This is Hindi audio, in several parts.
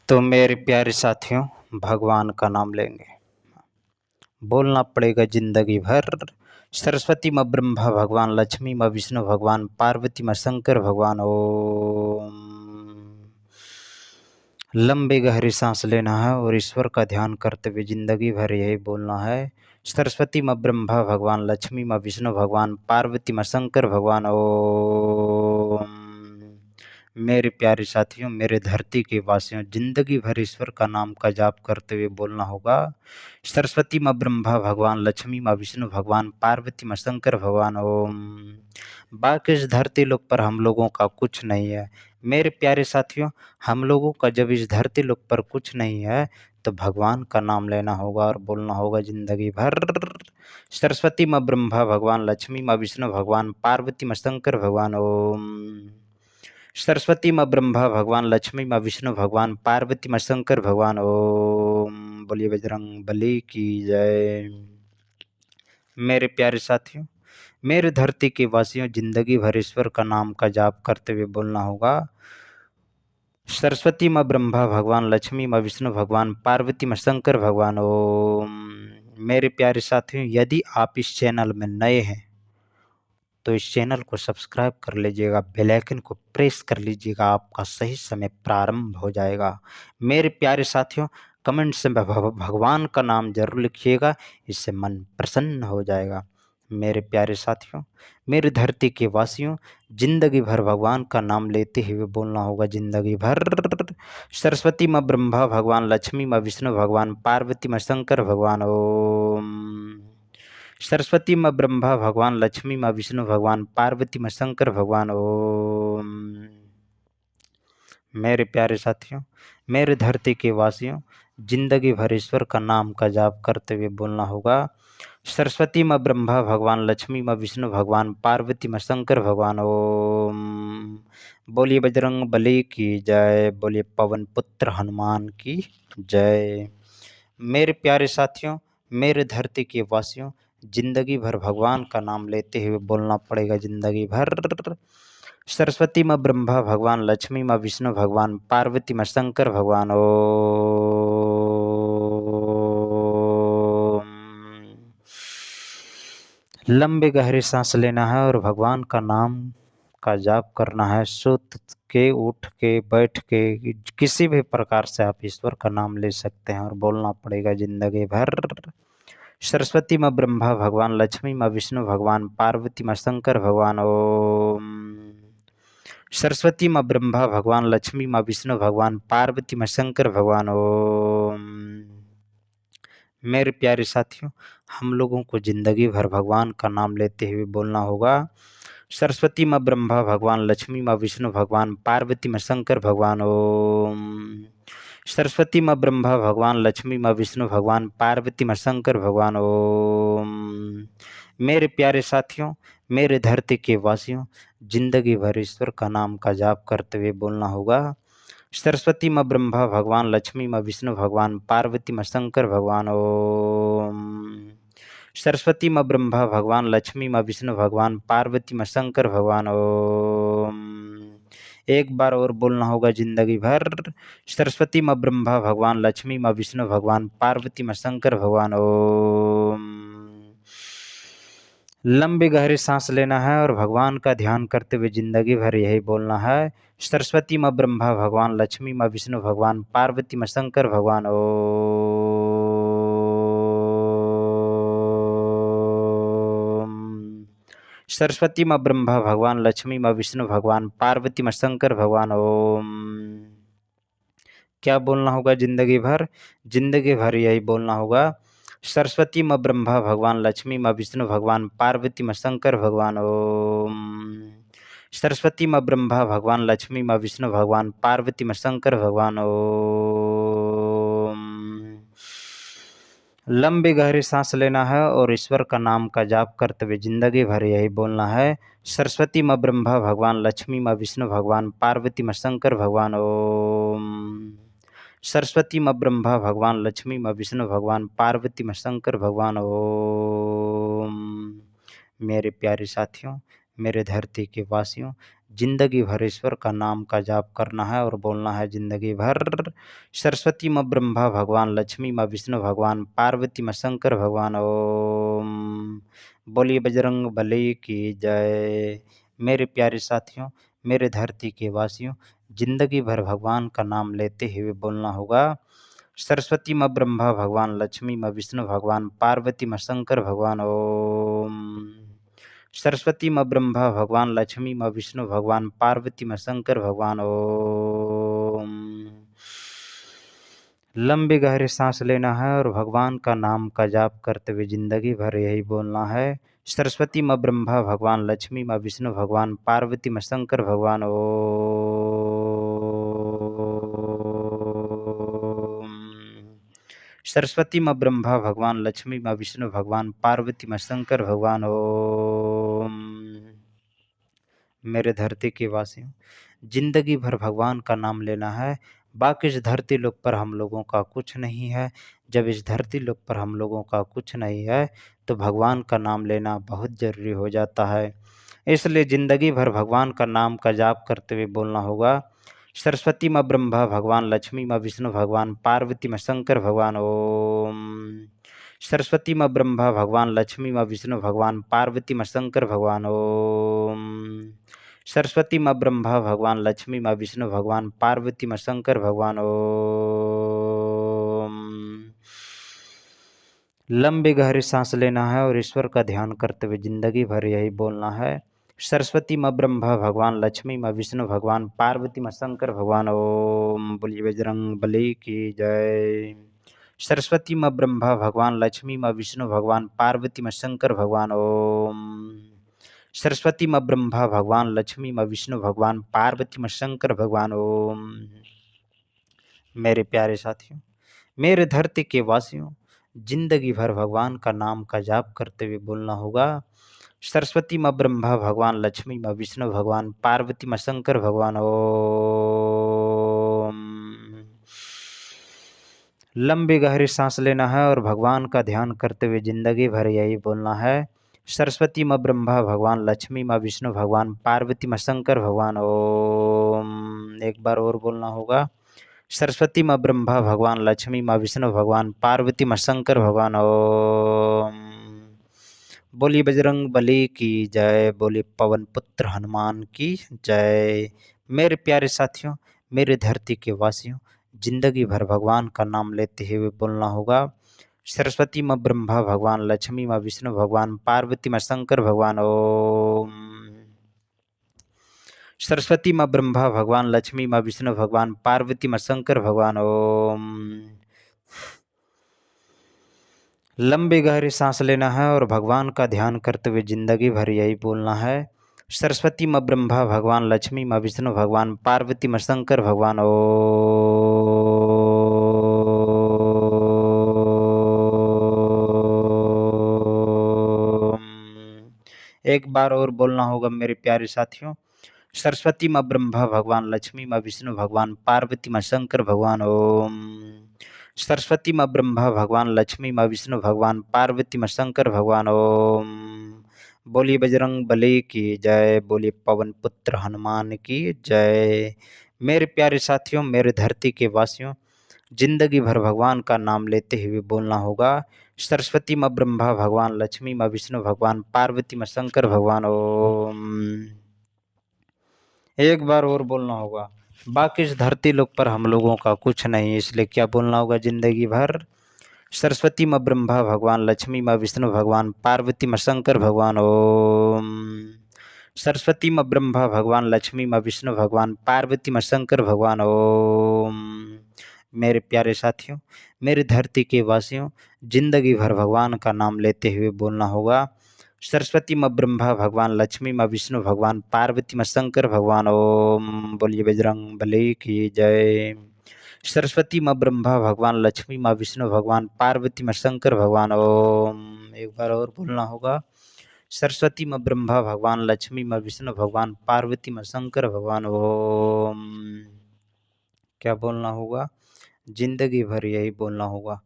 तो मेरे प्यारे साथियों, भगवान का नाम लेंगे, बोलना पड़ेगा जिंदगी भर। सरस्वती माँ ब्रह्मा भगवान, लक्ष्मी माँ विष्णु भगवान, पार्वती माँ शंकर भगवान। ओम। लंबी गहरी सांस लेना है और ईश्वर का ध्यान करते हुए जिंदगी भर यही बोलना है। सरस्वती माँ ब्रह्मा भगवान, लक्ष्मी माँ विष्णु भगवान, पार्वती माँ शंकर भगवान। ओम। मेरे प्यारे साथियों, मेरे धरती के वासियों, जिंदगी भर ईश्वर का नाम का जाप करते हुए बोलना होगा। सरस्वती माँ ब्रह्मा भगवान, लक्ष्मी माँ विष्णु भगवान, पार्वती माँ शंकर भगवान। ओम। बाकी इस धरती लोक पर हम लोगों का कुछ नहीं है। मेरे प्यारे साथियों, हम लोगों का जब इस धरती लोक पर कुछ नहीं है तो भगवान का नाम लेना होगा और बोलना होगा जिंदगी भर। सरस्वती माँ ब्रह्मा भगवान, लक्ष्मी माँ विष्णु भगवान, पार्वती माँ शंकर भगवान। ओम। सरस्वती माँ ब्रह्मा भगवान, लक्ष्मी माँ विष्णु भगवान, पार्वती माँ शंकर भगवान। ओम। बोलिए बजरंग बली की जय। मेरे प्यारे साथियों, मेरे धरती के वासियों, जिंदगी भर ईश्वर का नाम का जाप करते हुए बोलना होगा। सरस्वती माँ ब्रह्मा भगवान, लक्ष्मी माँ विष्णु भगवान, पार्वती माँ शंकर भगवान। ओम। मेरे प्यारे साथियों, यदि आप इस चैनल में नए हैं तो इस चैनल को सब्सक्राइब कर लीजिएगा, बेल आइकन को प्रेस कर लीजिएगा, आपका सही समय प्रारंभ हो जाएगा। मेरे प्यारे साथियों, कमेंट्स में भगवान का नाम जरूर लिखिएगा, इससे मन प्रसन्न हो जाएगा। मेरे प्यारे साथियों, मेरी धरती के वासियों, जिंदगी भर भगवान का नाम लेते हुए बोलना होगा जिंदगी भर। सरस्वती माँ ब्रह्मा भगवान, लक्ष्मी माँ विष्णु भगवान, पार्वती माँ शंकर भगवान। ओम। सरस्वती माँ ब्रह्मा भगवान, लक्ष्मी माँ विष्णु भगवान, पार्वती माँ शंकर भगवान। ओम। मेरे प्यारे साथियों, मेरे धरती के वासियों, जिंदगी भर ईश्वर का नाम का जाप करते हुए बोलना होगा। सरस्वती माँ ब्रह्मा भगवान, लक्ष्मी माँ विष्णु भगवान, पार्वती माँ शंकर भगवान। ओम। बोलिए बजरंग बली की जय, बोलिए पवन पुत्र हनुमान की जय। मेरे प्यारे साथियों, मेरे धरती के वासियों, जिंदगी भर भगवान का नाम लेते हुए बोलना पड़ेगा जिंदगी भर। सरस्वती माँ ब्रह्मा भगवान, लक्ष्मी माँ विष्णु भगवान, पार्वती माँ शंकर भगवान। ओम। लंबे गहरे सांस लेना है और भगवान का नाम का जाप करना है। सुत के, उठ के, बैठ के, किसी भी प्रकार से आप ईश्वर का नाम ले सकते हैं और बोलना पड़ेगा जिंदगी भर। सरस्वती माँ ब्रह्मा भगवान, लक्ष्मी माँ विष्णु भगवान, पार्वती माँ शंकर भगवान। ओम। सरस्वती माँ ब्रह्मा भगवान, लक्ष्मी माँ विष्णु भगवान, पार्वती माँ शंकर भगवान। ओम। मेरे प्यारे साथियों, हम लोगों को जिंदगी भर भगवान का नाम लेते हुए बोलना होगा। सरस्वती माँ ब्रह्मा भगवान, लक्ष्मी माँ विष्णु भगवान, पार्वती माँ शंकर भगवान। ओम। सरस्वती माँ ब्रह्मा भगवान, लक्ष्मी माँ विष्णु भगवान, पार्वती माँ शंकर भगवान। ओम। मेरे प्यारे साथियों, मेरे धरती के वासियों, जिंदगी भर ईश्वर का नाम का जाप करते हुए बोलना होगा। सरस्वती माँ ब्रह्मा भगवान, लक्ष्मी माँ विष्णु भगवान, पार्वती माँ शंकर भगवान। ओम। सरस्वती माँ ब्रह्मा भगवान, लक्ष्मी माँ विष्णु भगवान, पार्वती माँ शंकर भगवान। ओम। एक बार और बोलना होगा जिंदगी भर। सरस्वती माँ ब्रह्मा भगवान, लक्ष्मी माँ विष्णु भगवान, पार्वती माँ शंकर भगवान। ओम। लंबी गहरी सांस लेना है और भगवान का ध्यान करते हुए जिंदगी भर यही बोलना है। सरस्वती माँ ब्रह्मा भगवान, लक्ष्मी माँ विष्णु भगवान, पार्वती माँ शंकर भगवान। ओम। सरस्वती माँ ब्रह्मा भगवान, लक्ष्मी माँ विष्णु भगवान, पार्वती माँ शंकर भगवान। ओम। क्या बोलना होगा जिंदगी भर? जिंदगी भर यही बोलना होगा। सरस्वती माँ ब्रह्मा भगवान, लक्ष्मी माँ विष्णु भगवान, पार्वती माँ शंकर भगवान। ओम। सरस्वती माँ ब्रह्मा भगवान, लक्ष्मी माँ विष्णु भगवान, पार्वती माँ शंकर भगवान। ओम। लंबी गहरी सांस लेना है और ईश्वर का नाम का जाप करते हुए जिंदगी भर यही बोलना है। सरस्वती माँ ब्रह्मा भगवान, लक्ष्मी माँ विष्णु भगवान, पार्वती माँ शंकर भगवान। ओम। सरस्वती माँ ब्रह्मा भगवान, लक्ष्मी माँ विष्णु भगवान, पार्वती माँ शंकर भगवान। ओम। मेरे प्यारे साथियों, मेरे धरती के वासियों, जिंदगी भर ईश्वर का नाम का जाप करना है और बोलना है जिंदगी भर सरस्वती माँ ब्रह्मा भगवान, लक्ष्मी माँ विष्णु भगवान, पार्वती माँ शंकर भगवान। ओम बोलिए बजरंग बली की जय। मेरे प्यारे साथियों, मेरे धरती के वासियों, जिंदगी भर भगवान का नाम लेते हुए बोलना होगा सरस्वती माँ ब्रह्मा भगवान, लक्ष्मी माँ विष्णु भगवान, पार्वती माँ शंकर भगवान। ओम सरस्वती माँ ब्रह्मा भगवान, लक्ष्मी माँ विष्णु भगवान, पार्वती माँ शंकर भगवान। ओम लंबी गहरी सांस लेना है और भगवान का नाम का जाप करते हुए जिंदगी भर यही बोलना है सरस्वती माँ ब्रह्मा भगवान, लक्ष्मी माँ विष्णु भगवान, पार्वती माँ शंकर भगवान। ओम सरस्वती माँ ब्रह्मा भगवान, लक्ष्मी माँ विष्णु भगवान, पार्वती माँ शंकर भगवान। ओम मेरे धरती के वासियों, जिंदगी भर भगवान का नाम लेना है। बाकी इस धरती लोक पर हम लोगों का कुछ नहीं है। जब इस धरती लोक पर हम लोगों का कुछ नहीं है तो भगवान का नाम लेना बहुत जरूरी हो जाता है। इसलिए जिंदगी भर भगवान का नाम का जाप करते हुए बोलना होगा सरस्वती माँ ब्रह्मा भगवान, लक्ष्मी माँ विष्णु भगवान, पार्वती माँ शंकर भगवान। ओम सरस्वती माँ ब्रह्मा भगवान, लक्ष्मी माँ विष्णु भगवान, पार्वती माँ शंकर भगवान। ओम सरस्वती माँ ब्रह्मा भगवान, लक्ष्मी माँ विष्णु भगवान, पार्वती माँ शंकर भगवान। ओम लंबी गहरी सांस लेना है और ईश्वर का ध्यान करते हुए जिंदगी भर यही बोलना है सरस्वती माँ ब्रह्मा भगवान, लक्ष्मी माँ विष्णु भगवान, पार्वती माँ शंकर भगवान। ओम बोलिए बजरंग बली की जय। सरस्वती माँ ब्रह्मा भगवान, लक्ष्मी माँ विष्णु भगवान, पार्वती माँ शंकर भगवान। ओम सरस्वती माँ ब्रह्मा भगवान, लक्ष्मी माँ विष्णु भगवान, पार्वती माँ शंकर भगवान। ओम मेरे प्यारे साथियों, मेरे धरती के वासियों, जिंदगी भर भगवान का नाम का जाप करते हुए बोलना होगा सरस्वती माँ ब्रह्मा भगवान, लक्ष्मी माँ विष्णु भगवान, पार्वती माँ शंकर भगवान। ओम लंबी गहरी सांस लेना है और भगवान का ध्यान करते हुए जिंदगी भर यही बोलना है सरस्वती माँ ब्रह्मा भगवान, लक्ष्मी माँ विष्णु भगवान, पार्वती माँ शंकर भगवान। ओम एक बार और बोलना होगा सरस्वती माँ ब्रह्मा भगवान, लक्ष्मी माँ विष्णु भगवान, पार्वती माँ शंकर भगवान। ओम बोली बजरंग बली की जय। बोली पवन पुत्र हनुमान की जय। मेरे प्यारे साथियों, मेरे धरती के वासियों, जिंदगी भर भगवान का नाम लेते हुए बोलना होगा सरस्वती माँ ब्रह्मा भगवान, लक्ष्मी माँ विष्णु भगवान, पार्वती माँ शंकर भगवान। ओम सरस्वती माँ ब्रह्मा भगवान, लक्ष्मी माँ विष्णु भगवान, पार्वती माँ शंकर भगवान। ओम लंबी गहरी सांस लेना है और भगवान का ध्यान करते हुए जिंदगी भर यही बोलना है सरस्वती माँ ब्रह्मा भगवान, लक्ष्मी माँ विष्णु भगवान, पार्वती माँ शंकर भगवान। एक बार और बोलना होगा मेरे प्यारे साथियों सरस्वती माँ ब्रह्मा भगवान, लक्ष्मी माँ विष्णु भगवान, पार्वती माँ शंकर भगवान। ओम सरस्वती माँ ब्रह्मा भगवान, लक्ष्मी माँ विष्णु भगवान, पार्वती माँ शंकर भगवान। ओम बोलिए बजरंग बली की जय। बोलिए पवन पुत्र हनुमान की जय। मेरे प्यारे साथियों, मेरे धरती के वासियों, जिंदगी भर भगवान का नाम लेते हुए बोलना होगा सरस्वती माँ ब्रह्मा भगवान, लक्ष्मी माँ विष्णु भगवान, पार्वती माँ शंकर भगवान। ओम एक बार और बोलना होगा बाकी इस धरती लोक पर हम लोगों का कुछ नहीं, इसलिए क्या बोलना होगा जिंदगी भर सरस्वती माँ ब्रह्मा भगवान, लक्ष्मी माँ विष्णु भगवान, पार्वती माँ शंकर भगवान। ओम सरस्वती माँ ब्रह्मा भगवान, लक्ष्मी माँ विष्णु भगवान, पार्वती माँ शंकर भगवान। ओम मेरे प्यारे साथियों, मेरी धरती के वासियों, जिंदगी भर भगवान का नाम लेते हुए बोलना होगा सरस्वती माँ ब्रह्मा भगवान, लक्ष्मी माँ विष्णु भगवान, पार्वती माँ शंकर भगवान। ओम बोलिए बजरंग बली की जय। सरस्वती माँ ब्रह्मा भगवान, लक्ष्मी माँ विष्णु भगवान, पार्वती माँ शंकर भगवान। ओम एक बार और बोलना होगा सरस्वती माँ ब्रह्मा भगवान, लक्ष्मी माँ विष्णु भगवान, पार्वती माँ शंकर भगवान। ओम क्या बोलना होगा जिंदगी भर यही बोलना होगा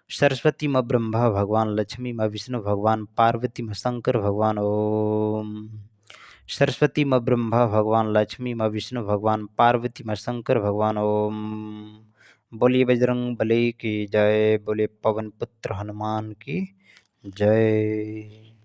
सरस्वती माँ ब्रह्मा भगवान, लक्ष्मी माँ विष्णु भगवान, पार्वती माँ शंकर भगवान। ओम सरस्वती माँ ब्रह्मा भगवान, लक्ष्मी माँ विष्णु भगवान, पार्वती माँ शंकर भगवान। ओम। बोलिए बजरंग बली की जय, बोले पवन पुत्र हनुमान की जय।